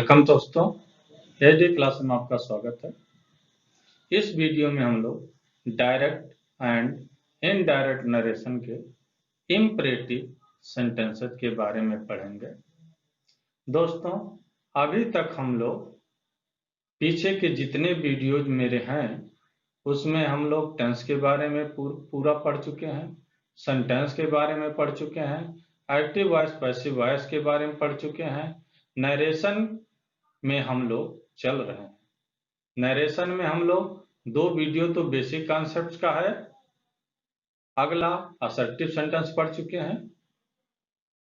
Welcome दोस्तों, AD class में आपका स्वागत है। इस वीडियो में हम लोग डायरेक्ट एंड इनडायरेक्ट नरेशन के इंपरेटिव सेंटेंसेस के बारे में पढ़ेंगे। दोस्तों, अभी तक हम लोग पीछे के जितने वीडियोज मेरे हैं उसमें हम लोग टेंस के बारे में पूरा पढ़ चुके हैं, सेंटेंस के बारे में पढ़ चुके हैं, एक्टिव वॉइस पैसिव वॉइस के बारे में पढ़ चुके हैं। नरेशन में हम लोग चल रहे हैं। नरेशन में हम लोग 2 वीडियो तो बेसिक कॉन्सेप्ट्स का है, अगला असर्टिव सेंटेंस पढ़ चुके हैं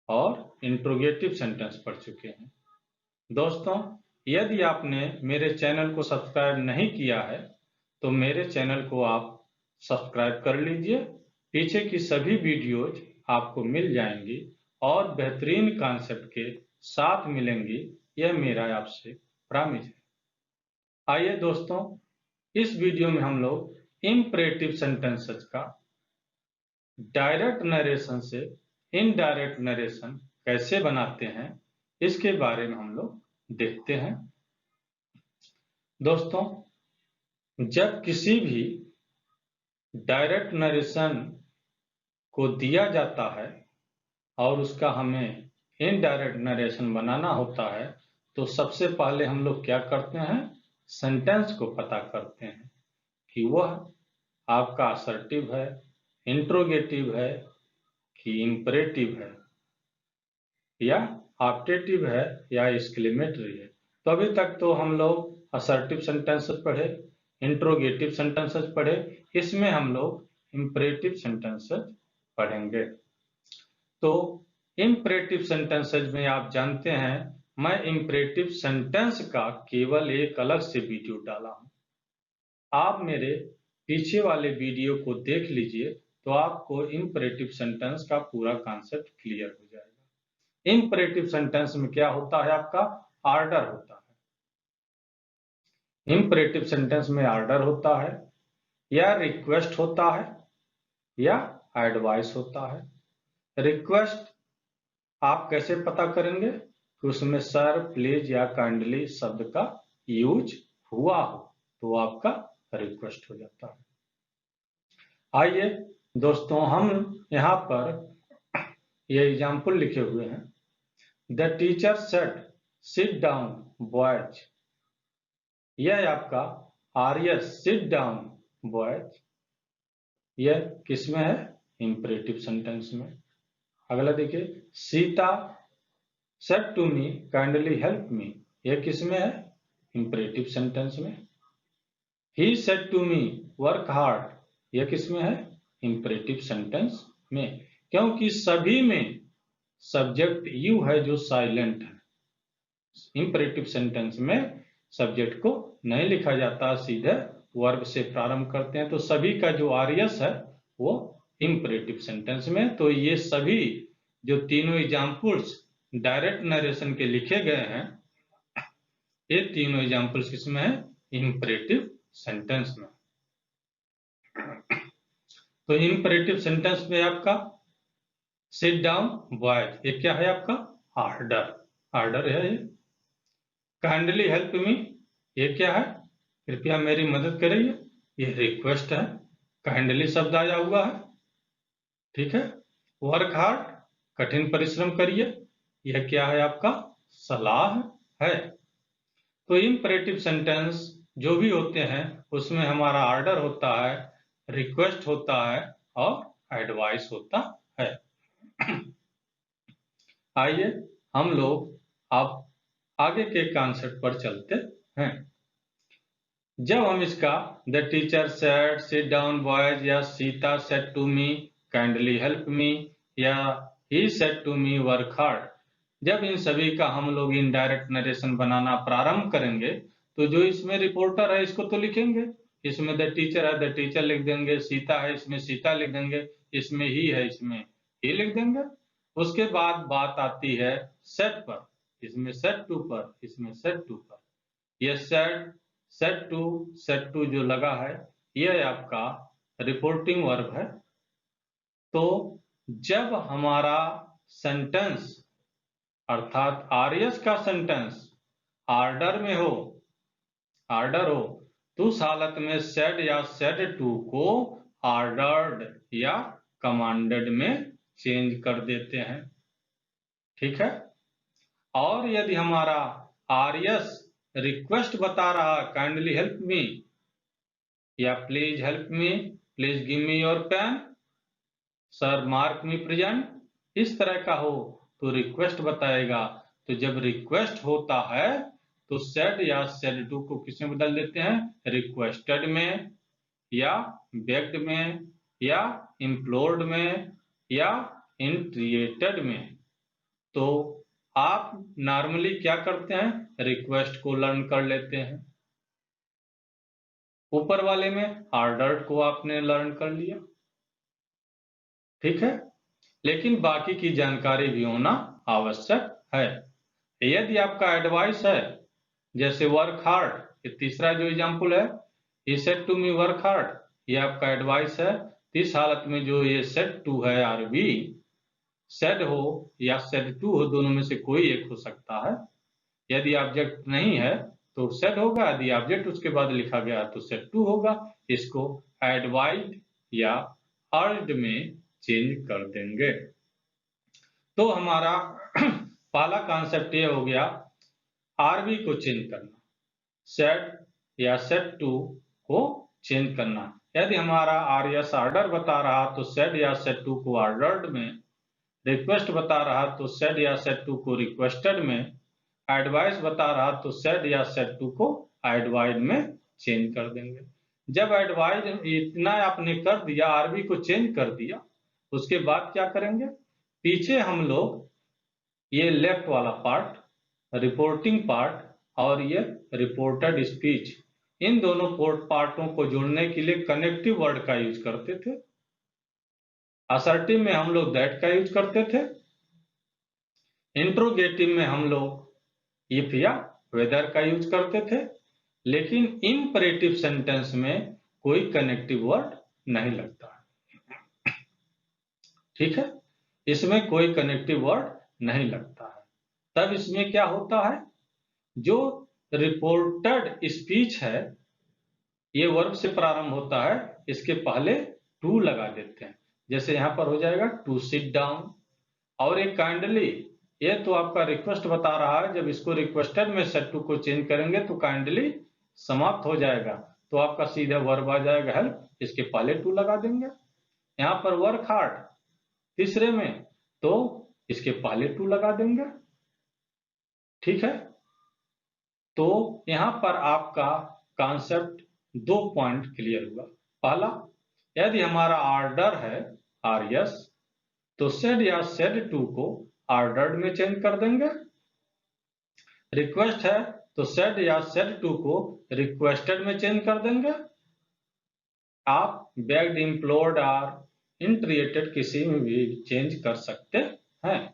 और इंट्रोगेटिव सेंटेंस पढ़ चुके हैं। दोस्तों, यदि आपने मेरे चैनल को सब्सक्राइब नहीं किया है तो मेरे चैनल को आप सब्सक्राइब कर लीजिए। पीछे की सभी वीडियोज आपको मिल जाएंगी और बेहतरीन कॉन्सेप्ट के साथ मिलेंगी, यह मेरा आपसे प्रॉमिस है। आइए दोस्तों, इस वीडियो में हम लोग इंपरेटिव सेंटेंसेस का डायरेक्ट नरेशन से इनडायरेक्ट नरेशन कैसे बनाते हैं इसके बारे में हम लोग देखते हैं। दोस्तों, जब किसी भी डायरेक्ट नरेशन को दिया जाता है और उसका हमें इनडायरेक्ट नरेशन बनाना होता है तो सबसे पहले हम लोग क्या करते हैं, सेंटेंस को पता करते हैं कि वह आपका असर्टिव है, इंट्रोगेटिव है कि इंपरेटिव है या ऑप्टेटिव है या एक्सक्लेमेटरी है। तो अभी तक तो हम लोग असर्टिव सेंटेंसेस पढ़े, इंट्रोगेटिव सेंटेंसेस पढ़े, इसमें हम लोग इंपरेटिव सेंटेंसेस पढ़ेंगे। तो इंपरेटिव सेंटेंसेस में आप जानते हैं मैं इंपरेटिव सेंटेंस का केवल एक अलग से वीडियो डाला हूं। आप मेरे पीछे वाले वीडियो को देख लीजिए तो आपको इंपरेटिव सेंटेंस का पूरा कॉन्सेप्ट क्लियर हो जाएगा। इंपरेटिव सेंटेंस में क्या होता है, आपका ऑर्डर होता है। इंपरेटिव सेंटेंस में ऑर्डर होता है या रिक्वेस्ट होता है या एडवाइस होता है। रिक्वेस्ट आप कैसे पता करेंगे कि उसमें सर, प्लीज या काइंडली शब्द का यूज हुआ हो तो आपका रिक्वेस्ट हो जाता है। आइए दोस्तों, हम यहाँ पर ये एग्जाम्पल लिखे हुए हैं। The teacher said sit down boys, यह आपका आर्यस सिट डाउन बॉयज, यह किसमें है, इंपरेटिव सेंटेंस में। अगला देखिए, Sita said to me kindly help me, यह किसमें है, इंपरेटिव सेंटेंस में। He said to me work hard, यह किसमें है, इंपरेटिव सेंटेंस में, क्योंकि सभी में सब्जेक्ट यू है जो साइलेंट है। इंपरेटिव सेंटेंस में सब्जेक्ट को नहीं लिखा जाता, सीधे वर्ब से प्रारंभ करते हैं। तो सभी का जो आर्यस है वो इंपरेटिव सेंटेंस में। तो ये सभी जो तीनों एग्जाम्पल्स डायरेक्ट नरेशन के लिखे गए हैं, ये तीनों एग्जाम्पल्स किसमें है, इंपरेटिव सेंटेंस में। तो इंपरेटिव सेंटेंस में आपका सिट डाउन बॉयज, ये क्या है, आपका ऑर्डर, ऑर्डर है ये। काइंडली हेल्प मी, ये क्या है, कृपया मेरी मदद करिए, ये रिक्वेस्ट है। काइंडली शब्द आया हुआ है, ठीक है। वर्क हार्ड, कठिन परिश्रम करिए, यह क्या है, आपका सलाह है। तो इंपरेटिव सेंटेंस जो भी होते हैं उसमें हमारा ऑर्डर होता है, रिक्वेस्ट होता है और एडवाइस होता है। आइए हम लोग अब आगे के कॉन्सेप्ट पर चलते हैं। जब हम इसका the teacher said sit down boys या Sita said to me kindly help me या he said to me work hard, जब इन सभी का हम लोग इनडायरेक्ट नरेशन बनाना प्रारंभ करेंगे तो जो इसमें रिपोर्टर है इसको तो लिखेंगे, इसमें द टीचर है द टीचर लिख देंगे, सीता है इसमें सीता लिख देंगे, इसमें ही है इसमें ही लिख देंगे। उसके बाद बात आती है सेट पर, इसमें सेट टू पर, इसमें सेट टू पर। यह सेट टू जो लगा है यह आपका रिपोर्टिंग वर्ब है। तो जब हमारा सेंटेंस अर्थात आर्यस का सेंटेंस ऑर्डर हो तो उस हालत में सेड या सेड टू को ऑर्डर्ड या कमांडेड में चेंज कर देते हैं। ठीक है। और यदि हमारा आरएस रिक्वेस्ट बता रहा काइंडली हेल्प मी या please help me, please give me your pen, sir mark me present, इस तरह का हो तो रिक्वेस्ट बताएगा। तो जब रिक्वेस्ट होता है तो सेड या सेड टू को किसमें बदल देते हैं, रिक्वेस्टेड में या बेग्ड में या इम्प्लोर्ड में या इंट्रिएटेड में। तो आप नॉर्मली क्या करते हैं, रिक्वेस्ट को लर्न कर लेते हैं, ऊपर वाले में ऑर्डर्ड को आपने लर्न कर लिया। ठीक है। लेकिन बाकी की जानकारी भी होना आवश्यक है। यदि आपका एडवाइस है जैसे वर्क हार्ड, ये तीसरा जो एग्जाम्पल है, he said to me work hard, ये आपका एडवाइस है। इस हालत में जो ये सेड टू है आरबी, सेड हो या सेड टू हो, दोनों में से कोई एक हो सकता है। यदि ऑब्जेक्ट नहीं है तो सेड होगा, यदि ऑब्जेक्ट उसके बाद लिखा गया तो सेड टू होगा। इसको एडवाइड या अर्ज्ड में चेंज कर देंगे। तो हमारा पहला कॉन्सेप्ट ये हो गया आरबी को चेंज करना, सेट या सेट टू को चेंज करना। यदि हमारा आरएस ऑर्डर बता रहा तो सेट या सेट टू को ऑर्डर्ड में, रिक्वेस्ट बता रहा तो सेट या सेट टू को रिक्वेस्टेड में, एडवाइस बता रहा तो सेट या सेट टू को एडवाइड में चेंज कर देंगे। जब एडवाइड इतना आपने कर दिया, आरबी को चेंज कर दिया, उसके बाद क्या करेंगे, पीछे हम लोग ये लेफ्ट वाला पार्ट रिपोर्टिंग पार्ट और ये रिपोर्टेड स्पीच, इन दोनों पार्टों को जोड़ने के लिए कनेक्टिव वर्ड का यूज करते थे। असर्टिव में हम लोग दैट का यूज करते थे, इंट्रोगेटिव में हम लोग इफ या वेदर का यूज करते थे। लेकिन इंपरेटिव सेंटेंस में कोई कनेक्टिव वर्ड नहीं लगता है। ठीक है, इसमें कोई कनेक्टिव वर्ड नहीं लगता है। तब इसमें क्या होता है, जो रिपोर्टेड स्पीच है ये वर्ब से प्रारंभ होता है, इसके पहले टू लगा देते हैं। जैसे यहां पर हो जाएगा टू सिट डाउन। और एक काइंडली, ये तो आपका रिक्वेस्ट बता रहा है, जब इसको रिक्वेस्टेड में सेट टू को चेंज करेंगे तो काइंडली समाप्त हो जाएगा, तो आपका सीधा वर्ब आ जाएगा हेल्प, इसके पहले टू लगा देंगे। यहाँ पर वर्क हार्ड तीसरे में, तो इसके पहले टू लगा देंगे। ठीक है, तो यहां पर आपका कॉन्सेप्ट 2 पॉइंट क्लियर हुआ। पहला, यदि हमारा ऑर्डर है आरएस तो सेड या सेड टू को ऑर्डर्ड में चेंज कर देंगे। रिक्वेस्ट है तो सेड या सेड टू को रिक्वेस्टेड में चेंज कर देंगे। आप बेग्ड, इम्प्लोर्ड और इंट्रिएटेड किसी में भी चेंज कर सकते हैं।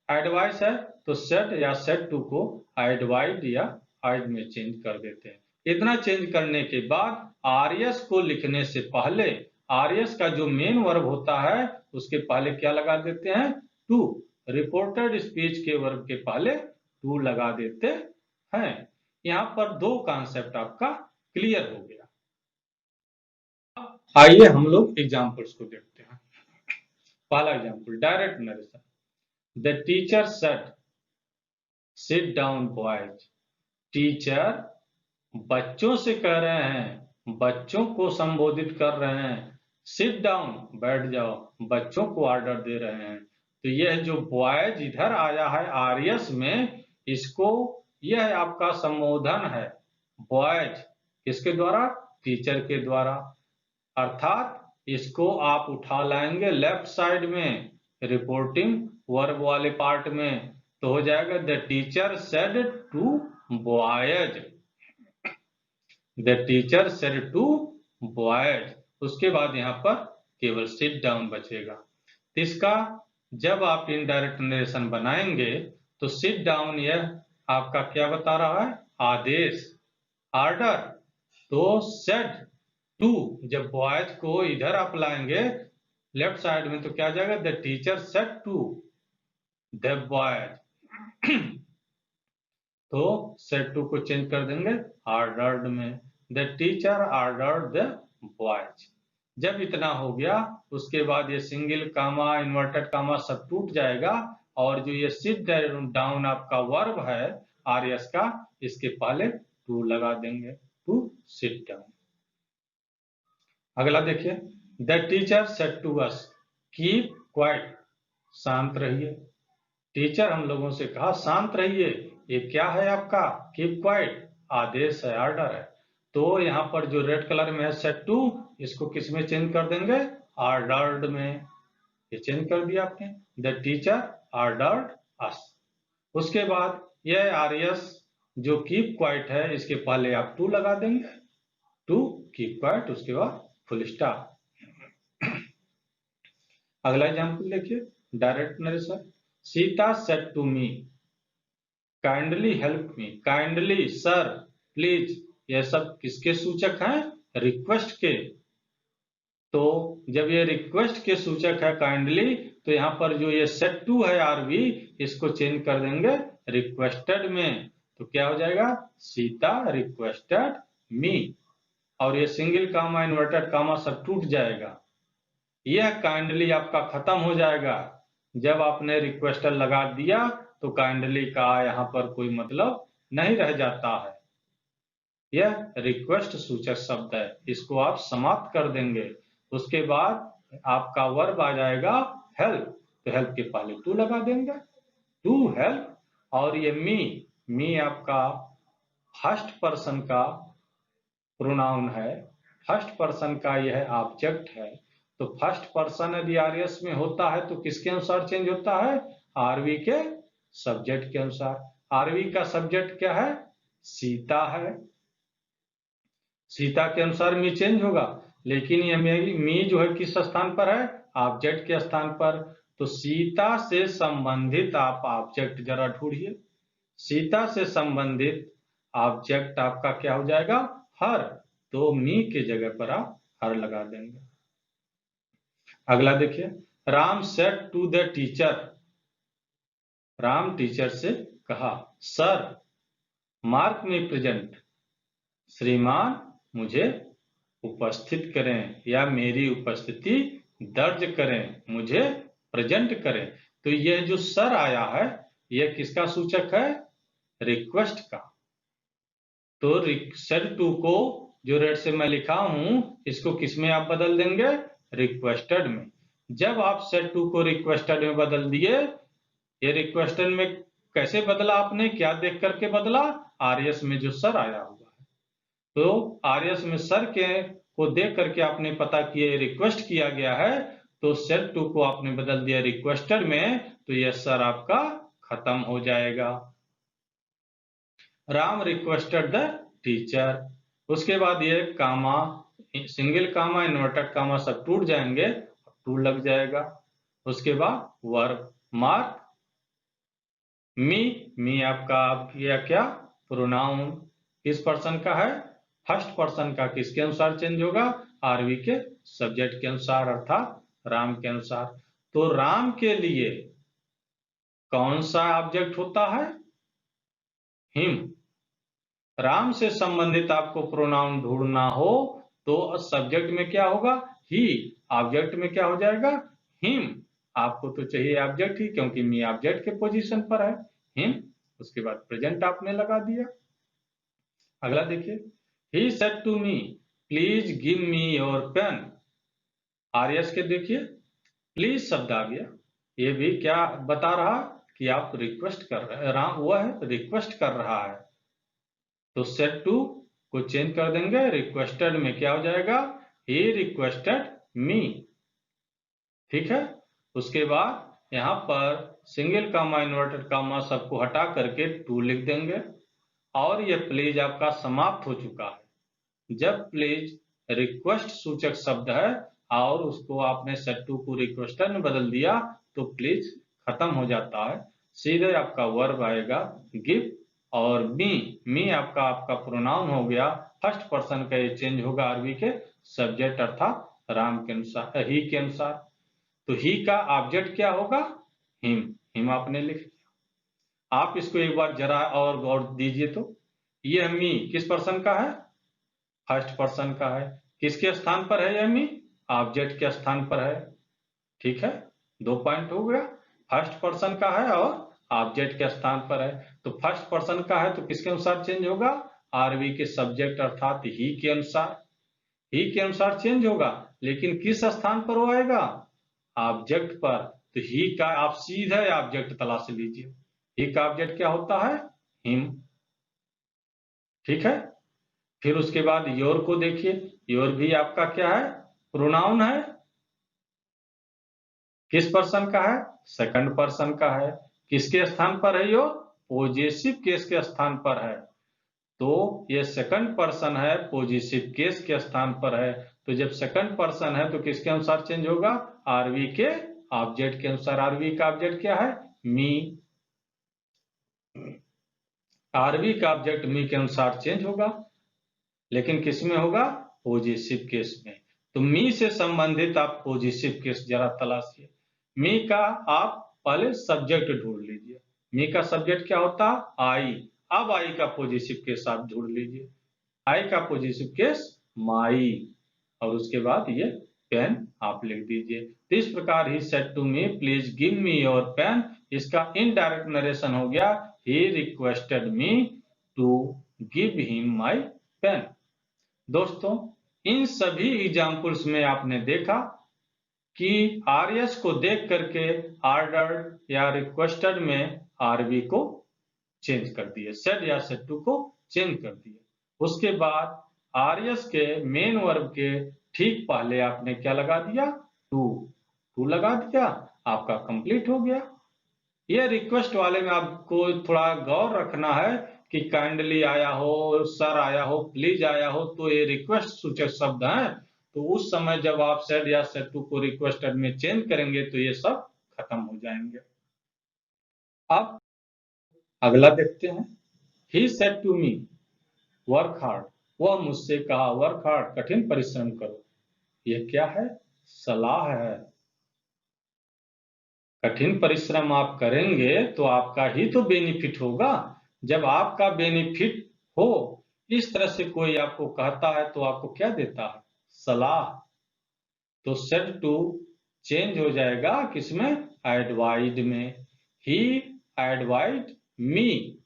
एडवाइस है तो सेट या सेट टू को एडवाइड या एड में चेंज कर देते हैं। इतना चेंज करने के बाद आरएस को लिखने से पहले आरएस का जो मेन वर्ब होता है उसके पहले क्या लगा देते हैं, टू। रिपोर्टेड स्पीच के वर्ब के पहले टू लगा देते हैं। यहाँ पर 2 कॉन्सेप्ट आपका क्लियर हो गया। आइए हम लोग एग्जाम्पल्स को देखते हैं। पहला example, direct narration. The teacher said sit down boys. Teacher बच्चों से कह रहे हैं, बच्चों को संबोधित कर रहे हैं, सिट डाउन बैठ जाओ, बच्चों को ऑर्डर दे रहे हैं। तो यह जो बॉयज इधर आया है आरएस में, इसको यह आपका संबोधन है बॉयज किसके द्वारा, टीचर के द्वारा। अर्थात इसको आप उठा लाएंगे लेफ्ट साइड में रिपोर्टिंग वर्ब वाले पार्ट में, तो हो जाएगा the teacher said to boys. The teacher said to boys, उसके बाद यहाँ पर केवल सिट डाउन बचेगा। तो इसका जब आप इनडायरेक्ट नरेशन बनाएंगे तो सिट डाउन यह आपका क्या बता रहा है, आदेश, ऑर्डर। तो सेड टू, जब बॉयज को इधर आप लाएंगे लेफ्ट साइड में तो क्या आ जाएगा, the teacher said to the boys. तो सेट टू को चेंज कर देंगे ऑर्डर्ड में। The teacher ordered the boys. जब इतना हो गया उसके बाद ये सिंगल कामा इन्वर्टेड कामा सब टूट जाएगा और जो ये सिट डाउन आपका वर्ब है आरएस का, इसके पहले टू लगा देंगे, टू सिट डाउन। अगला देखिए, the teacher said to us keep quiet, शांत रहिए। टीचर हम लोगों से कहा शांत रहिए। ये क्या है आपका कीप क्वाइट, आदेश है, ऑर्डर है। तो यहाँ पर जो रेड कलर में है सेट टू, इसको किस में चेंज कर देंगे, ऑर्डर्ड में। ये चेंज कर दिया आपने, द टीचर ऑर्डर्ड अस। उसके बाद ये आरएस जो कीप क्वाइट है इसके पहले आप टू लगा देंगे, टू कीप क्वाइट, उसके बाद फुल स्टॉप। अगला एग्जाम्पल देखिए, direct narration. Sita said to me kindly help me. Kindly, sir, please, ये सब किसके सूचक हैं, रिक्वेस्ट के। तो जब ये रिक्वेस्ट के सूचक है काइंडली, तो यहाँ पर जो ये सेट टू है आरवी, इसको चेंज कर देंगे रिक्वेस्टेड में। तो क्या हो जाएगा, सीता रिक्वेस्टेड मी। और ये सिंगल कामा इन्वर्टेड कामा सब टूट जाएगा। यह काइंडली आपका खत्म हो जाएगा। जब आपने रिक्वेस्टर लगा दिया तो काइंडली का यहाँ पर कोई मतलब नहीं रह जाता है। यह रिक्वेस्ट सूचक शब्द है, इसको आप समाप्त कर देंगे। उसके बाद आपका वर्ब आ जाएगा हेल्प, तो हेल्प के पहले टू लगा देंगे, टू हेल्प। और ये मी आपका फर्स्ट पर्सन का प्रोनाउन है, फर्स्ट पर्सन का यह ऑब्जेक्ट है। तो फर्स्ट पर्सन यदि आरएस में होता है तो किसके अनुसार चेंज होता है, आरवी के सब्जेक्ट के अनुसार। आरवी का सब्जेक्ट क्या है, सीता है, सीता के अनुसार मी चेंज होगा। लेकिन ये मी जो है किस स्थान पर है, ऑब्जेक्ट के स्थान पर। तो सीता से संबंधित आप ऑब्जेक्ट जरा ढूंढिए। सीता से संबंधित ऑब्जेक्ट आपका क्या हो जाएगा, हर। तो मी के जगह पर आप हर लगा देंगे। अगला देखिए, Ram said to the teacher. Ram teacher से कहा, सर मार्क मी प्रेजेंट, श्रीमान मुझे उपस्थित करें या मेरी उपस्थिति दर्ज करें, मुझे प्रेजेंट करें। तो यह जो सर आया है यह किसका सूचक है, रिक्वेस्ट का। तो सेड टू को जो रेड से मैं लिखा हूं इसको किस में आप बदल देंगे, रिक्वेस्टेड में। जब आप सेड टू को रिक्वेस्टेड में बदल दिए, ये रिक्वेस्टेड में कैसे बदला आपने, क्या देख करके बदला, आरएस में जो सर आया हुआ है। तो आरएस में सर के को देख करके आपने पता किया रिक्वेस्ट किया गया है, तो सेड टू को आपने बदल दिया रिक्वेस्टेड में, तो यह सर आपका खत्म हो जाएगा। Ram requested the teacher. उसके बाद ये कामा, सिंगल कामा इन्वर्टेड कामा सब टूट जाएंगे, टू लग जाएगा। उसके बाद वर्ब, मार्क मी आपका आप किया क्या, प्रोनाउन किस पर्सन का है, फर्स्ट पर्सन का। किसके अनुसार चेंज होगा, आरवी के सब्जेक्ट के अनुसार, अर्थात राम के अनुसार। तो राम के लिए कौन सा ऑब्जेक्ट होता है, हिम। राम से संबंधित आपको प्रोनाउन ढूंढना हो तो सब्जेक्ट में क्या होगा, ही। ऑब्जेक्ट में क्या हो जाएगा, हिम। आपको तो चाहिए ऑब्जेक्ट ही, क्योंकि मी ऑब्जेक्ट के पोजीशन पर है, हिम। उसके बाद प्रेजेंट आपने लगा दिया। अगला देखिए, he said to me please give me your pen. RS के देखिए प्लीज शब्द आ गया। ये भी क्या बता रहा कि आप रिक्वेस्ट कर रहे हैं, राम वो है रिक्वेस्ट कर रहा है। तो सेड टू को चेंज कर देंगे, रिक्वेस्टेड में क्या हो जाएगा, ही रिक्वेस्टेड मी। ठीक है। उसके बाद यहाँ पर सिंगल कामा इन्वर्टेड कामा सबको हटा करके टू लिख देंगे। और ये प्लीज आपका समाप्त हो चुका है। जब प्लीज रिक्वेस्ट सूचक शब्द है और उसको आपने सेड टू को रिक्वेस्टेड में बदल दिया तो प्लीज खत्म हो जाता है। सीधे आपका वर्ब आएगा गिव। और मी आपका प्रोनाउन हो गया, फर्स्ट पर्सन का ये चेंज होगा आरवी के सब्जेक्ट अर्थात राम के अनुसार, ही के अनुसार। तो ही का ऑब्जेक्ट क्या होगा, हिम। हिम आपने लिख दिया। आप इसको एक बार जरा और गौर दीजिए तो ये मी किस पर्सन का है? फर्स्ट पर्सन का है। किसके स्थान पर है यह मी? ऑब्जेक्ट के स्थान पर है। ठीक है, 2 पॉइंट हो गया। फर्स्ट पर्सन का है और ऑब्जेक्ट के स्थान पर है। तो फर्स्ट पर्सन का है तो किसके अनुसार चेंज होगा? आरवी के सब्जेक्ट अर्थात ही के अनुसार। ही के अनुसार चेंज होगा, लेकिन किस स्थान पर वो आएगा? ऑब्जेक्ट पर। तो ही का आप सीधा ऑब्जेक्ट तलाश लीजिए। ही का ऑब्जेक्ट क्या होता है? हिम। ठीक है, फिर उसके बाद योर को देखिए। योर भी आपका क्या है? प्रोनाउन है। किस पर्सन का है? सेकंड पर्सन का है। किसके स्थान पर है यो? पॉजेसिव केस के स्थान पर है। तो ये सेकंड पर्सन है, पॉजेसिव केस के स्थान पर है। तो जब सेकंड पर्सन है तो किसके अनुसार चेंज होगा? आरवी के ऑब्जेक्ट के अनुसार। आरवी का ऑब्जेक्ट क्या है? मी। आरवी का ऑब्जेक्ट मी के अनुसार चेंज होगा, लेकिन किस में होगा? पॉजेसिव केस में। तो मी से संबंधित आप पॉजेसिव केस जरा तलाशिए। मी का आप पहले सब्जेक्ट ढूंढ लीजिए। मी का सब्जेक्ट क्या होता? आई। अब आई का पॉजेसिव केस आप ढूंढ लीजिए। आई का पॉजेसिव केस माई, और उसके बाद ये पेन आप लिख दीजिए। तो इस प्रकार he said to me please give me your pen, इसका इनडायरेक्ट नरेशन हो गया he requested me to give him my pen. दोस्तों, इन सभी एग्जाम्पल्स में आपने देखा कि आरएस को देख करके ऑर्डर्ड या रिक्वेस्टेड में आरबी को चेंज कर दिए, सेड या सेड टू को चेंज कर दिए। उसके बाद आरएस के मेन वर्ब के ठीक पहले आपने क्या लगा दिया? टू। टू लगा दिया, आपका कंप्लीट हो गया। ये रिक्वेस्ट वाले में आपको थोड़ा गौर रखना है कि काइंडली आया हो, सर आया हो, प्लीज आया हो, तो ये रिक्वेस्ट सूचक शब्द हैं। तो उस समय जब आप सेड या सेड टू को रिक्वेस्टेड में चेंज करेंगे तो ये सब खत्म हो जाएंगे। अब अगला देखते हैं। He said to me work hard, वह मुझसे कहा वर्क हार्ड, कठिन परिश्रम करो। ये क्या है? सलाह है। कठिन परिश्रम आप करेंगे तो आपका ही तो बेनिफिट होगा। जब आपका बेनिफिट हो, इस तरह से कोई आपको कहता है तो आपको क्या देता है? सलाह। तो सेड टू चेंज हो जाएगा किसमें? एडवाइड में। ही एडवाइड मी।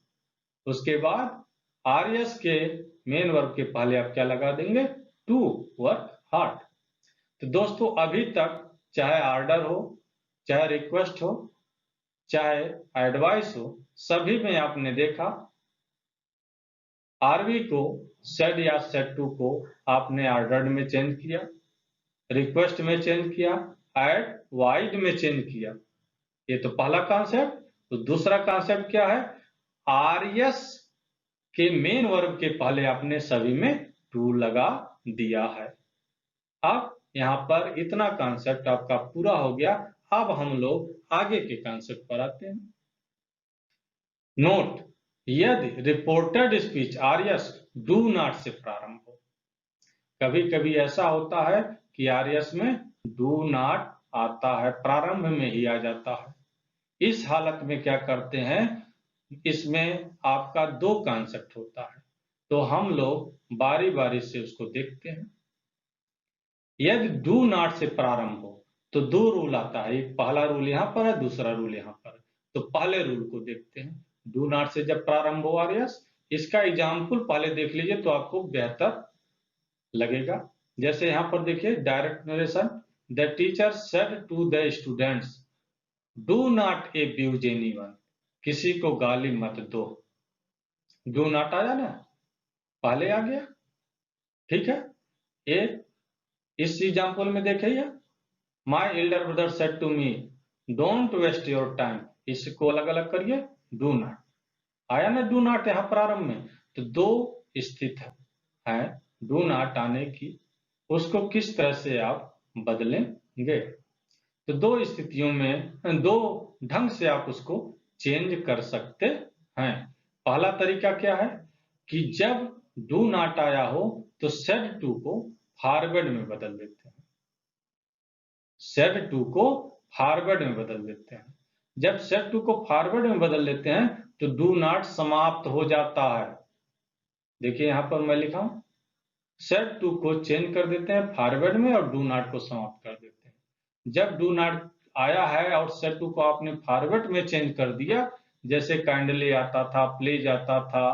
उसके बाद आरएस के मेन वर्ब के पहले आप क्या लगा देंगे? To work hard. तो दोस्तों, अभी तक चाहे ऑर्डर हो, चाहे रिक्वेस्ट हो, चाहे एडवाइस हो, सभी में आपने देखा आरवी को सेड या सेड टू को आपने ऑर्डर्ड में चेंज किया, रिक्वेस्ट में चेंज किया, एडवाइड में चेंज किया। ये तो पहला कॉन्सेप्ट। तो दूसरा कॉन्सेप्ट क्या है? आरएस के मेन वर्ब के पहले आपने सभी में टू लगा दिया है। अब यहाँ पर इतना कॉन्सेप्ट आपका पूरा हो गया। अब हम लोग आगे के कॉन्सेप्ट पर आते हैं। नोट, यदि reported speech RS do not से प्रारंभ हो। कभी कभी ऐसा होता है कि आरएस में डू नॉट आता है, प्रारंभ में ही आ जाता है। इस हालत में क्या करते हैं? इसमें आपका दो कॉन्सेप्ट होता है, तो हम लोग बारी बारी से उसको देखते हैं। यदि डू नॉट से प्रारंभ हो तो दो रूल आता है, एक पहला रूल यहाँ पर है, दूसरा रूल यहाँ पर है। तो पहले रूल को देखते हैं। डू नॉट से जब प्रारंभ हो आरएस, इसका एग्जाम्पल पहले देख लीजिए तो आपको बेहतर लगेगा। जैसे यहाँ पर देखिए direct narration, the teacher said to the students do not abuse anyone, किसी को गाली मत दो। डू नॉट आया ना, पहले आ गया। ठीक है, ये इस एग्जाम्पल में देखिए, my elder brother said to me don't waste your time, इसको अलग अलग करिए। डू नॉट आया ना, डू नॉट यहाँ प्रारंभ में। तो दो स्थिति है डू नॉट आने की, उसको किस तरह से आप बदलेंगे? तो दो स्थितियों में दो ढंग से आप उसको चेंज कर सकते हैं। पहला तरीका क्या है कि जब डू नॉट आया हो तो सेड टू को फॉरवर्ड में बदल देते हैं। सेड टू को फॉरवर्ड में बदल देते हैं। जब सेड टू को फॉरवर्ड में बदल देते हैं तो डू नॉट समाप्त हो जाता है। देखिए यहां पर मैं लिखा हूं, सेट टू को चेंज कर देते हैं फॉरवर्ड में और डू नॉट को समाप्त कर देते हैं। जब डू नॉट आया है और सेट टू को आपने फॉरवर्ड में चेंज कर दिया, जैसे काइंडली आता था, प्लीज आता था,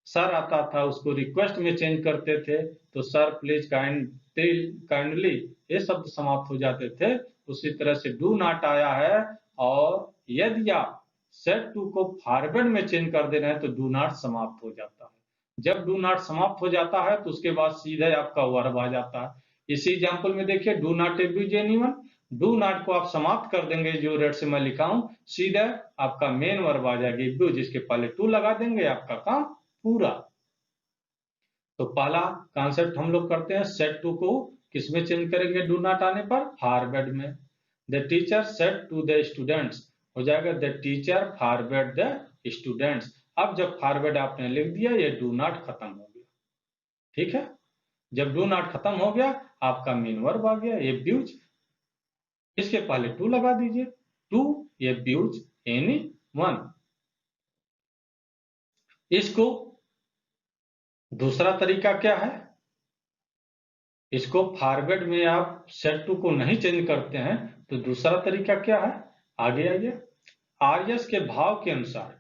सर आता था, उसको रिक्वेस्ट में चेंज करते थे तो सर, प्लीज, काइंडली, ये शब्द समाप्त हो जाते थे। उसी तरह से डू नॉट आया है और यदि आप सेट टू को फॉरवर्ड में चेंज कर दे रहे हैं तो डू नॉट समाप्त हो जाता है। जब डू नॉट समाप्त हो जाता है तो उसके बाद सीधे आपका वर्ब आ जाता है। इसी एग्जाम्पल में देखिए, do not abuse anyone, do not को आप समाप्त कर देंगे, जो रेड से मैं लिखा हूं, सीधा आपका मेन वर्ब आ जाएगा एब्यूज, इसके पहले टू लगा देंगे, आपका काम पूरा। तो पहला कॉन्सेप्ट हम लोग करते हैं, सेट टू को किसमें चेंज करेंगे डू नॉट आने पर, फॉरवर्ड में। The teacher said to the students हो जाएगा the teacher forward the students. अब जब फॉरवर्ड आपने लिख दिया, ये डू नॉट खत्म हो गया। ठीक है, जब डू नॉट खत्म हो गया, आपका मेन वर्ब आ गया एब्यूज, इसके पहले टू लगा दीजिए, टू एब्यूज एनी वन। इसको दूसरा तरीका क्या है, इसको फॉरवर्ड में आप सेट टू को नहीं चेंज करते हैं तो दूसरा तरीका क्या है, आगे आइए। आरएस के भाव के अनुसार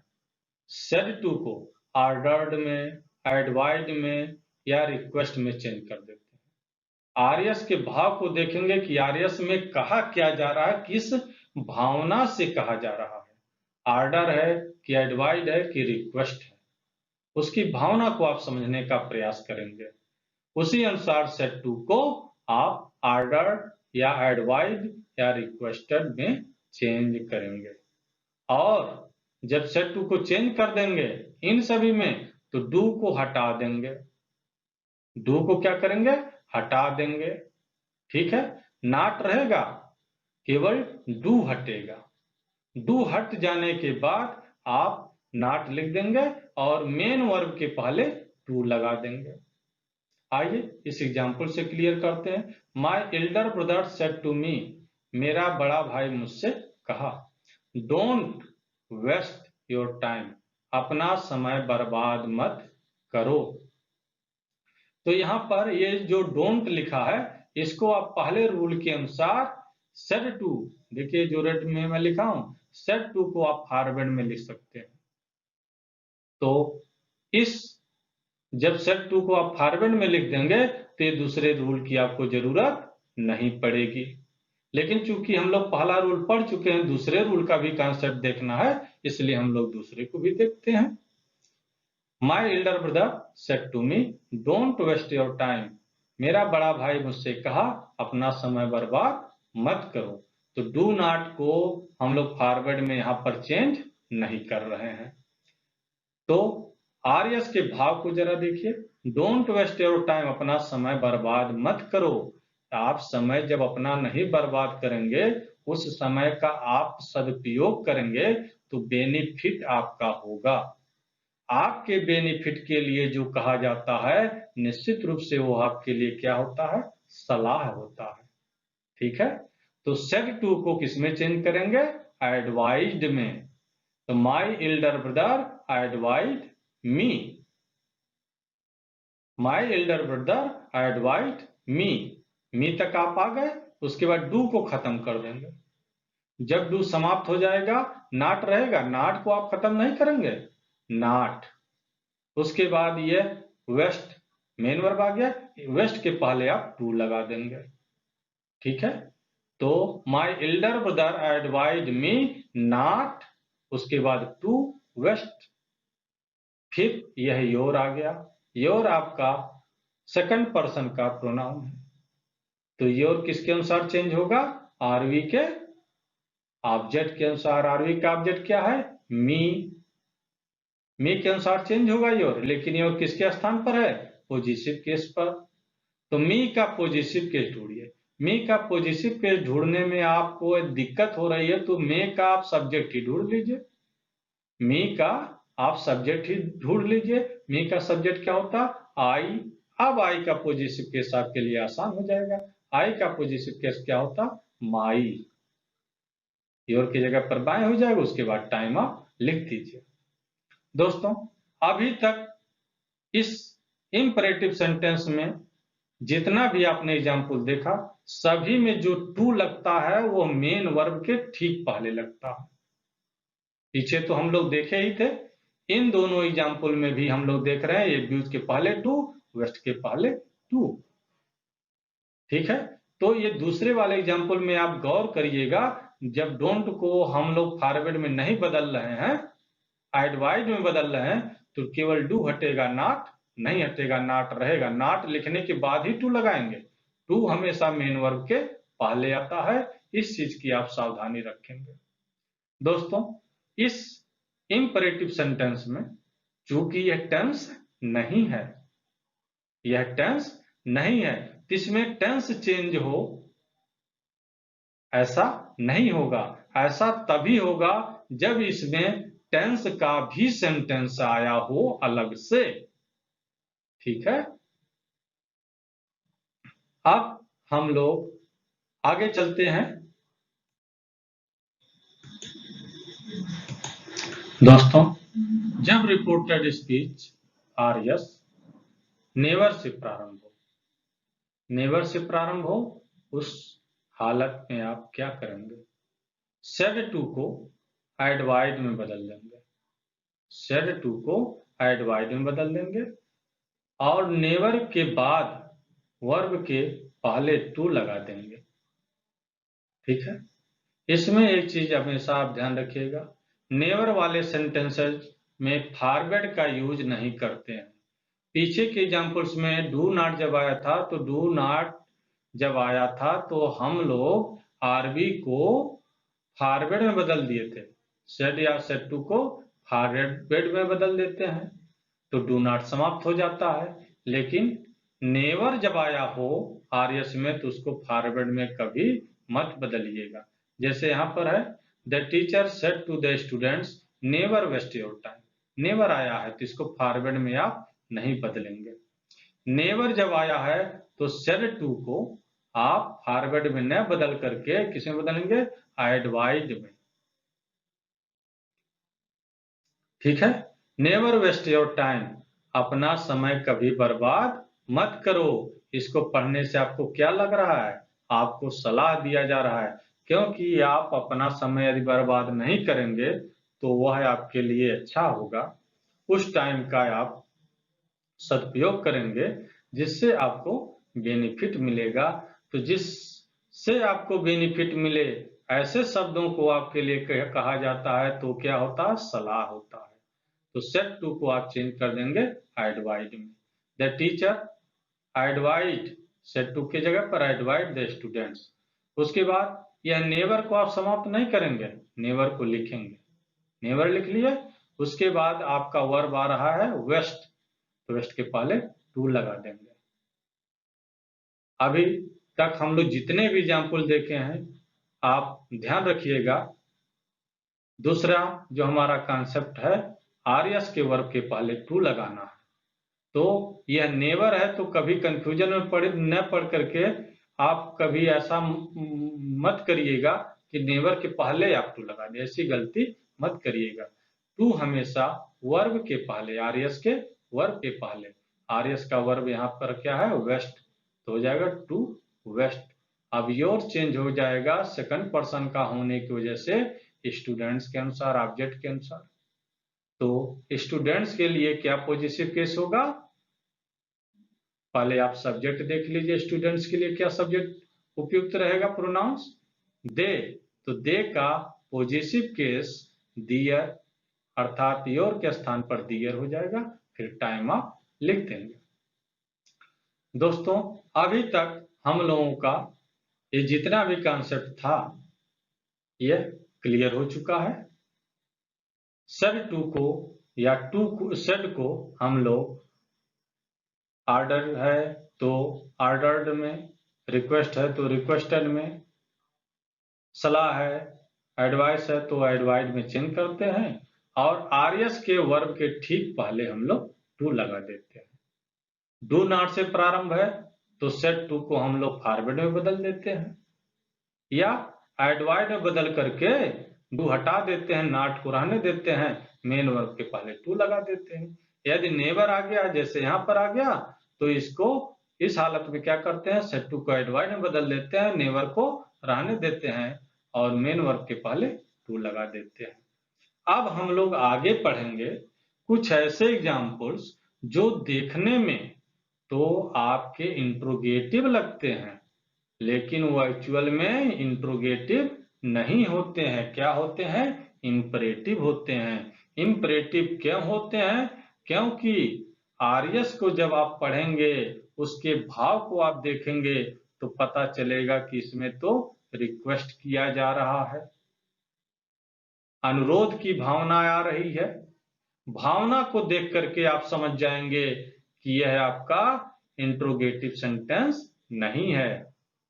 सेट टू को ऑर्डर्ड में, एडवाइड में या रिक्वेस्ट में चेंज कर देते हैं। आरएस के भाव को देखेंगे कि आरएस में कहा क्या जा रहा है, किस भावना से कहा जा रहा है, ऑर्डर है कि एडवाइड है कि रिक्वेस्ट है, उसकी भावना को आप समझने का प्रयास करेंगे। उसी अनुसार सेट टू को आप ऑर्डर या एडवाइड या रिक्वेस्टेड में चेंज करेंगे। और जब सेट टू को चेंज कर देंगे इन सभी में, तो डू को हटा देंगे, डू को क्या करेंगे, हटा देंगे। ठीक है, नॉट रहेगा, केवल डू हटेगा। डू हट जाने के बाद आप नॉट लिख देंगे और मेन वर्ब के पहले टू लगा देंगे। आइए इस एग्जाम्पल से क्लियर करते हैं। My elder brother said to me, मेरा बड़ा भाई मुझसे कहा, डोंट वेस्ट योर टाइम, अपना समय बर्बाद मत करो। तो यहाँ पर ये जो डोंट लिखा है, इसको आप पहले रूल के अनुसार सेड टू, देखिए जो रेड में मैं लिखा हूं, सेड टू को आप फॉरवर्ड में लिख सकते हैं। तो इस जब सेट टू को आप फॉरवर्ड में लिख देंगे तो ये दूसरे रूल की आपको जरूरत नहीं पड़ेगी। लेकिन चूंकि हम लोग पहला रूल पढ़ चुके हैं, दूसरे रूल का भी कॉन्सेप्ट देखना है, इसलिए हम लोग दूसरे को भी देखते हैं। My elder brother said to me, don't waste your time, मेरा बड़ा भाई मुझसे कहा, अपना समय बर्बाद मत करो। तो डू नॉट को हम लोग फॉरवर्ड में यहाँ पर चेंज नहीं कर रहे हैं। तो आरएस के भाव को जरा देखिए, डोंट वेस्ट योर टाइम, अपना समय बर्बाद मत करो। आप समय जब अपना नहीं बर्बाद करेंगे, उस समय का आप सदुपयोग करेंगे तो बेनिफिट आपका होगा। आपके बेनिफिट के लिए जो कहा जाता है, निश्चित रूप से वो आपके लिए क्या होता है, सलाह होता है। ठीक है, तो सेड टू को किसमें चेंज करेंगे, एडवाइज्ड में। तो माई एल्डर ब्रदर एडवाइड मी, माई एल्डर ब्रदर एडवाइड मी तक आप आ गए, उसके बाद डू को खत्म कर देंगे। जब डू समाप्त हो जाएगा, नॉट रहेगा, नॉट को आप खत्म नहीं करेंगे, नॉट, उसके बाद ये वेस्ट, मेन वर्ब आ गया, वेस्ट के पहले आप टू लगा देंगे। ठीक है, तो माई एल्डर ब्रदर एडवाइड मी नॉट, उसके बाद टू वेस्ट, फिर यह योर आ गया। योर आपका सेकंड पर्सन का प्रोनाउन है, तो योर किसके अनुसार चेंज होगा, आरवी के ऑब्जेक्ट के अनुसार। आरवी का ऑब्जेक्ट क्या है, मी के अनुसार चेंज होगा योर, लेकिन योर किसके स्थान पर है, पॉजिटिव केस पर। तो मी का पॉजिटिव केस ढूंढिए। मी का पॉजिटिव केस ढूंढने में आपको दिक्कत हो रही है तो मे का आप सब्जेक्ट ही ढूंढ लीजिए, मी का आप सब्जेक्ट ही ढूंढ लीजिए। मी का सब्जेक्ट क्या होता, आई। अब आई का पॉजिटिव केस आपके लिए आसान हो जाएगा। आई का पॉजिटिव केस क्या होता, माई। योर की जगह पर बाय हो जाएगा, उसके बाद टाइम आप लिख दीजिए। दोस्तों अभी तक इस इंपरेटिव सेंटेंस में जितना भी आपने एग्जाम्पल देखा, सभी में जो टू लगता है वो मेन वर्ब के ठीक पहले लगता है। पीछे तो हम लोग देखे ही थे, इन दोनों एग्जाम्पल में भी हम लोग देख रहे हैं, ये यूज के पहले टू, वेस्ट के पहले टू। ठीक है, तो ये दूसरे वाले एग्जाम्पल में आप गौर करिएगा, जब डोंट को हम लोग फॉरवर्ड में नहीं बदल रहे हैं, एडवाइड में बदल रहे हैं, तो केवल डू हटेगा, नॉट नहीं हटेगा, नॉट रहेगा। नॉट लिखने के बाद ही टू लगाएंगे। टू हमेशा मेन वर्ब के पहले आता है, इस चीज की आप सावधानी रखेंगे। दोस्तों इस इंपरेटिव सेंटेंस में चूंकि यह टेंस नहीं है, यह टेंस नहीं है, तो इसमें टेंस चेंज हो ऐसा नहीं होगा। ऐसा तभी होगा जब इसमें टेंस का भी सेंटेंस आया हो अलग से। ठीक है, अब हम लोग आगे चलते हैं। दोस्तों जब reported speech RS never say प्रारंभ हो, नेवर से प्रारंभ हो, उस हालत में आप क्या करेंगे? सेड टू को एडवाइड में बदल देंगे, सेड टू को एडवाइड में बदल देंगे और नेवर के बाद वर्ब के पहले टू लगा देंगे। ठीक है, इसमें एक चीज हमेशा आप ध्यान रखिएगा, नेवर वाले सेंटेंसेस में फॉरवर्ड का यूज नहीं करते हैं। पीछे के एग्जाम्पल्स में डू नॉट जब आया था, तो डू नॉट जब आया था तो हम लोग आरबी को फॉरवर्ड में बदल दिए थे, सेड या सेड टू को फॉरवर्ड में बदल देते हैं तो डू नॉट समाप्त हो जाता है। लेकिन नेवर जब आया हो आरएस में तो उसको फॉरवर्ड में कभी मत बदलिएगा। जैसे यहाँ पर है, the teacher said to the students never waste your time, never आया है तो इसको फॉरवर्ड में आप नहीं बदलेंगे। नेवर जब आया है तो सेड टू को आप फॉरवर्ड में न बदल करके किसमें बदलेंगे? एडवाइड में। ठीक है, नेवर वेस्ट योर टाइम, अपना समय कभी बर्बाद मत करो। इसको पढ़ने से आपको क्या लग रहा है? आपको सलाह दिया जा रहा है, क्योंकि आप अपना समय यदि बर्बाद नहीं करेंगे तो वह आपके लिए अच्छा होगा। उस टाइम का आप सदुपयोग करेंगे जिससे आपको बेनिफिट मिलेगा। तो जिससे आपको बेनिफिट मिले ऐसे शब्दों को आपके लिए कहा जाता है, तो क्या होता है? सलाह होता है। तो सेट टू को आप चेंज कर देंगे एडवाइड में। द टीचर एडवाइड, सेट टू की जगह पर एडवाइड द स्टूडेंट्स। उसके बाद यह नेवर को आप समाप्त नहीं करेंगे, नेवर को लिखेंगे, नेवर लिख लिए। उसके बाद आपका वर्ब आ रहा है वेस्ट, तो वेस्ट के पहले टू लगा देंगे। अभी तक हम लोग जितने भी एग्जाम्पल देखे हैं आप ध्यान रखिएगा। दूसरा जो हमारा कॉन्सेप्ट है, आरएस के वर्ब के पहले टू लगाना है। तो यह नेवर है तो कभी कंफ्यूजन में न पढ़ करके आप कभी ऐसा मत करिएगा कि नेवर के पहले आप टू लगा दें, ऐसी गलती मत करिएगा। टू हमेशा वर्ब के पहले, आरएस के वर्ब के पहले, आरएस का वर्ब यहाँ पर क्या है? वेस्ट, तो हो जाएगा टू वेस्ट। अब योर चेंज हो जाएगा सेकंड पर्सन का होने की वजह से स्टूडेंट्स के अनुसार, ऑब्जेक्ट के अनुसार। तो स्टूडेंट्स के लिए क्या पॉजिटिव केस होगा? पहले आप सब्जेक्ट देख लीजिए, स्टूडेंट्स के लिए क्या सब्जेक्ट उपयुक्त रहेगा? प्रोनाउंस दे, तो दे का पॉजिटिव केस दियर, अर्थात योर के स्थान पर दियर हो जाएगा, फिर टाइम आप लिख देंगे। दोस्तों अभी तक हम लोगों का ये जितना भी कॉन्सेप्ट था यह क्लियर हो चुका है। सेड टू को या सेड को हम लोग ऑर्डर है तो ऑर्डर्ड में, रिक्वेस्ट है तो रिक्वेस्टेड में, सलाह है, एडवाइस है तो एडवाइड में चेंज करते हैं और आरएस के वर्ब के ठीक पहले हम लोग टू लगा देते हैं। डू नॉट से प्रारंभ है तो सेड टू को हम लोग फॉरवर्ड में बदल देते हैं या एडवाइड में बदल करके डू हटा देते हैं, नॉट को रहने देते हैं, मेन वर्ब के पहले टू लगा देते हैं। यदि नेवर आ गया, जैसे यहाँ पर आ गया, तो इसको इस हालत में क्या करते हैं, सेड टू को एडवाइड में बदल देते हैं, नेवर को रहने देते हैं और मेन वर्ब के पहले टू लगा देते हैं। अब हम लोग आगे पढ़ेंगे कुछ ऐसे एग्जाम्पल्स जो देखने में तो आपके इंट्रोगेटिव लगते हैं, लेकिन वो एक्चुअल में इंट्रोगेटिव नहीं होते हैं। क्या होते हैं, इंपरेटिव होते हैं। इंपरेटिव क्यों होते हैं, क्योंकि आर्यस को जब आप पढ़ेंगे, उसके भाव को आप देखेंगे तो पता चलेगा कि इसमें तो रिक्वेस्ट किया जा रहा है, अनुरोध की भावना आ रही है। भावना को देख करके आप समझ जाएंगे कि यह आपका इंट्रोगेटिव सेंटेंस नहीं है।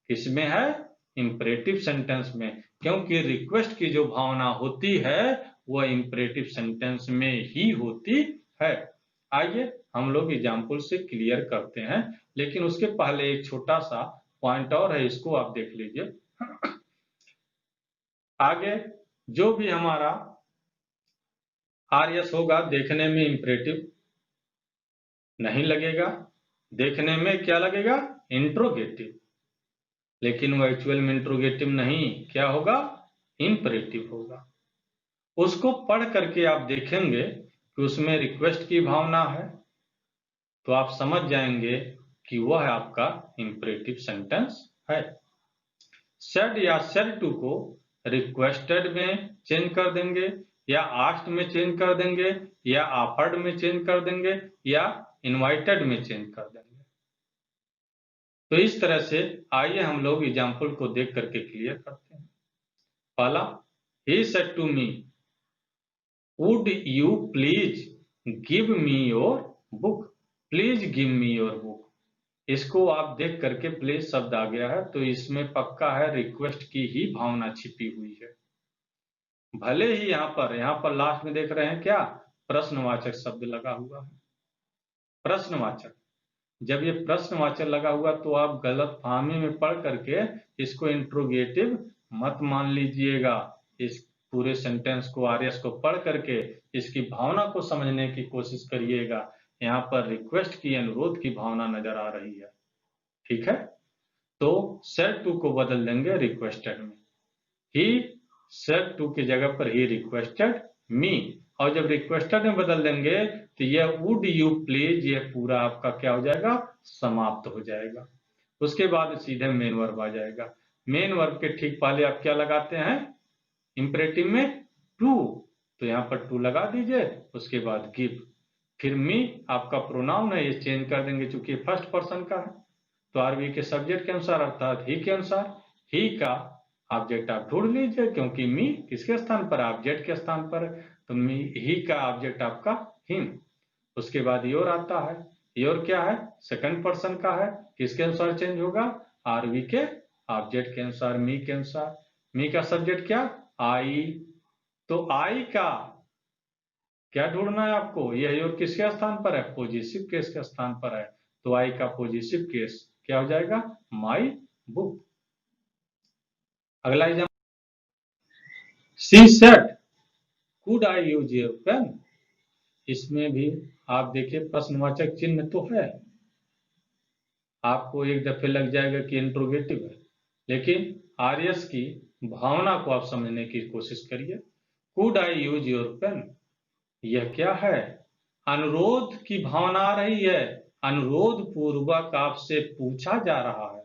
किसमें है, इंपरेटिव सेंटेंस में, क्योंकि रिक्वेस्ट की जो भावना होती है वह इंपरेटिव सेंटेंस में ही होती है। आइए हम लोग एग्जाम्पल से क्लियर करते हैं, लेकिन उसके पहले एक छोटा सा पॉइंट और है, इसको आप देख लीजिए। आगे जो भी हमारा आर्यस होगा, देखने में इंपरेटिव नहीं लगेगा, देखने में क्या लगेगा, इंट्रोगेटिव, लेकिन वो एक्चुअल में इंट्रोगेटिव नहीं, क्या होगा, इंपरेटिव होगा। उसको पढ़ करके आप देखेंगे कि उसमें रिक्वेस्ट की भावना है, तो आप समझ जाएंगे कि वह आपका इंपरेटिव सेंटेंस है। सेड या सेड टू को रिक्वेस्टेड में चेंज कर देंगे, या आस्क्ड में चेंज कर देंगे, या ऑफर्ड में चेंज कर देंगे, या इनवाइटेड में चेंज कर देंगे। तो इस तरह से आइए हम लोग एग्जाम्पल को देख करके क्लियर करते हैं। पहला, he said to me, would you please give me your book? Please give me your book. इसको आप देख करके प्लीज शब्द आ गया है, तो इसमें पक्का है रिक्वेस्ट की ही भावना छिपी हुई है। भले ही यहाँ पर लास्ट में देख रहे हैं क्या, प्रश्नवाचक शब्द लगा हुआ है। प्रश्नवाचक, जब ये प्रश्नवाचक लगा हुआ तो आप गलत फहमी में पढ़ करके इसको इंट्रोगेटिव मत मान लीजिएगा। इस पूरे सेंटेंस को, आर्यस को पढ़ करके इसकी भावना को समझने की कोशिश करिएगा। यहाँ पर रिक्वेस्ट की, अनुरोध की भावना नजर आ रही है। ठीक है, तो सेड टू को बदल देंगे रिक्वेस्टेड में। ही सेड टू की जगह पर ही रिक्वेस्टेड मी, और जब रिक्वेस्टेड में बदल देंगे तो यह वुड यू प्लीज, ये पूरा आपका क्या हो जाएगा, समाप्त हो जाएगा। उसके बाद सीधे मेन वर्ब आ जाएगा। मेन वर्ब के ठीक पहले आप क्या लगाते हैं, इंपरेटिव में टू, तो यहाँ पर टू लगा दीजिए। उसके बाद गिव, फिर मी आपका प्रोनाउन है, ये चेंज कर देंगे चूंकि फर्स्ट पर्सन का है, तो आरवी के सब्जेक्ट के अनुसार अर्थात ही के अनुसार ही का ऑब्जेक्ट आप ढूंढ लीजिए, क्योंकि मी किसके स्थान पर, ऑब्जेक्ट के स्थान पर, तो मी ही का ऑब्जेक्ट आपका हिम। उसके बाद योर आता है, योर क्या है, सेकंड पर्सन का है, किसके अनुसार चेंज होगा, आरवी के ऑब्जेक्ट के अनुसार, मी के अनुसार। मी का सब्जेक्ट क्या, आई, तो आई का क्या ढूंढना है आपको, यह योर किसके स्थान पर है, पॉजिटिव केस के स्थान पर है, तो आई का पॉजिटिव केस क्या हो जाएगा, माई बुक। अगला example, she said could I use your pen. इसमें भी आप देखिए प्रश्नवाचक चिन्ह तो है, आपको एक दफे लग जाएगा कि इंट्रोगेटिव है, लेकिन आर्यस की भावना को आप समझने की कोशिश करिए। Could I use your pen, यह क्या है, अनुरोध की भावना आ रही है, अनुरोध पूर्वक आपसे पूछा जा रहा है,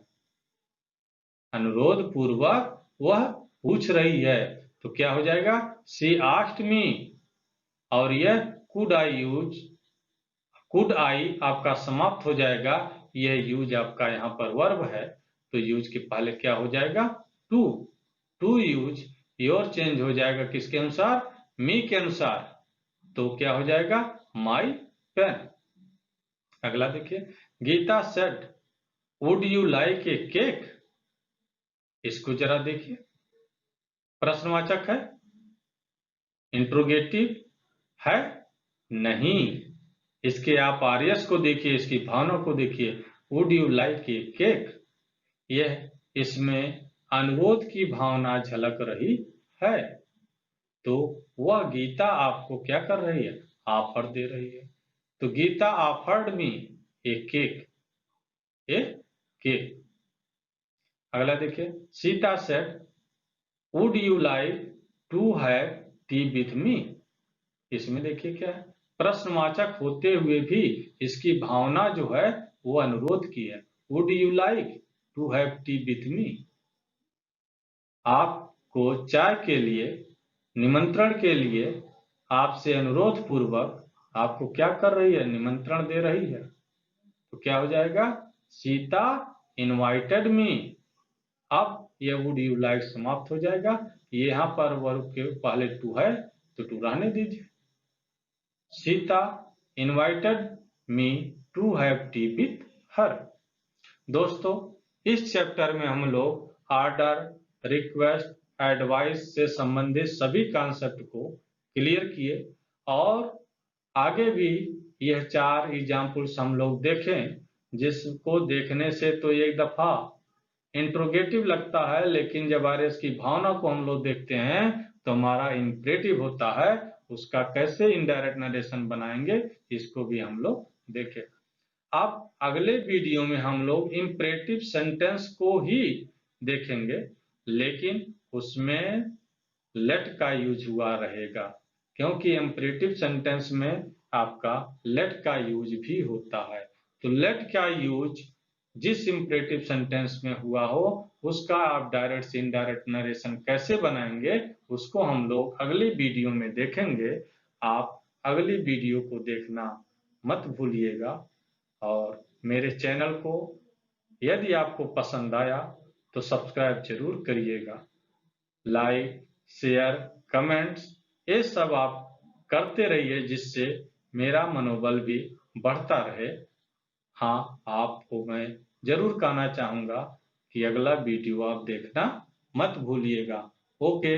अनुरोध पूर्वक वह पूछ रही है, तो क्या हो जाएगा, शी आस्क्ड मी, और यह could I use, could I आपका समाप्त हो जाएगा, यह यूज आपका यहाँ पर वर्ब है, तो यूज के पहले क्या हो जाएगा, to, to use, your change हो जाएगा किसके अनुसार, मी के अनुसार, तो क्या हो जाएगा, माई पेन। अगला देखिए, Gita said would you like a cake. इसको जरा देखिए, प्रश्नवाचक है, इंट्रोगेटिव है नहीं, इसके आप आर्यस को देखिए, इसकी भावना को देखिए, would you like a cake, यह इसमें अनुरोध की भावना झलक रही है। तो वह गीता आपको क्या कर रही है, ऑफर दे रही है। तो Gita offered me a cake, a cake. अगला देखिए, Sita said would you like to have tea with me. इसमें देखिए क्या है, प्रश्नवाचक होते हुए भी इसकी भावना जो है वो अनुरोध की है। Would you like to have tea with me, आपको चाय के लिए, निमंत्रण के लिए आपसे अनुरोध पूर्वक आपको क्या कर रही है, निमंत्रण दे रही है। तो क्या हो जाएगा, सीता इनवाइटेड मी। अब ये वुड यू लाइक समाप्त हो जाएगा। यहाँ पर वर्ब के पहले टू है तो टू रहने दीजिए। Sita invited me to have tea with her. दोस्तों, इस चैप्टर में हम लोग ऑर्डर, रिक्वेस्ट, एडवाइस से संबंधित सभी कॉन्सेप्ट को क्लियर किए और आगे भी यह 4 एग्जाम्पल्स हम लोग देखें, जिसको देखने से तो एक दफा इंट्रोगेटिव लगता है, लेकिन जब आरएस की भावना को हम लोग देखते हैं तो हमारा इंपरेटिव होता है, उसका कैसे इनडायरेक्ट नरेशन बनाएंगे इसको भी हम लोग देखें। अब अगले वीडियो में हम लोग इंपरेटिव सेंटेंस को ही देखेंगे, लेकिन उसमें लेट का यूज हुआ रहेगा, क्योंकि इंपरेटिव सेंटेंस में आपका लेट का यूज भी होता है। तो लेट का यूज जिस इंपरेटिव सेंटेंस में हुआ हो उसका आप डायरेक्ट से इनडायरेक्ट नरेशन कैसे बनाएंगे उसको हम लोग अगली वीडियो में देखेंगे। आप अगली वीडियो को देखना मत भूलिएगा और मेरे चैनल को यदि आपको पसंद आया तो सब्सक्राइब जरूर करिएगा। लाइक, शेयर, कमेंट्स ये सब आप करते रहिए, जिससे मेरा मनोबल भी बढ़ता रहे। हाँ, आपको मैं जरूर कहना चाहूँगा कि अगला वीडियो आप देखना मत भूलिएगा। ओके।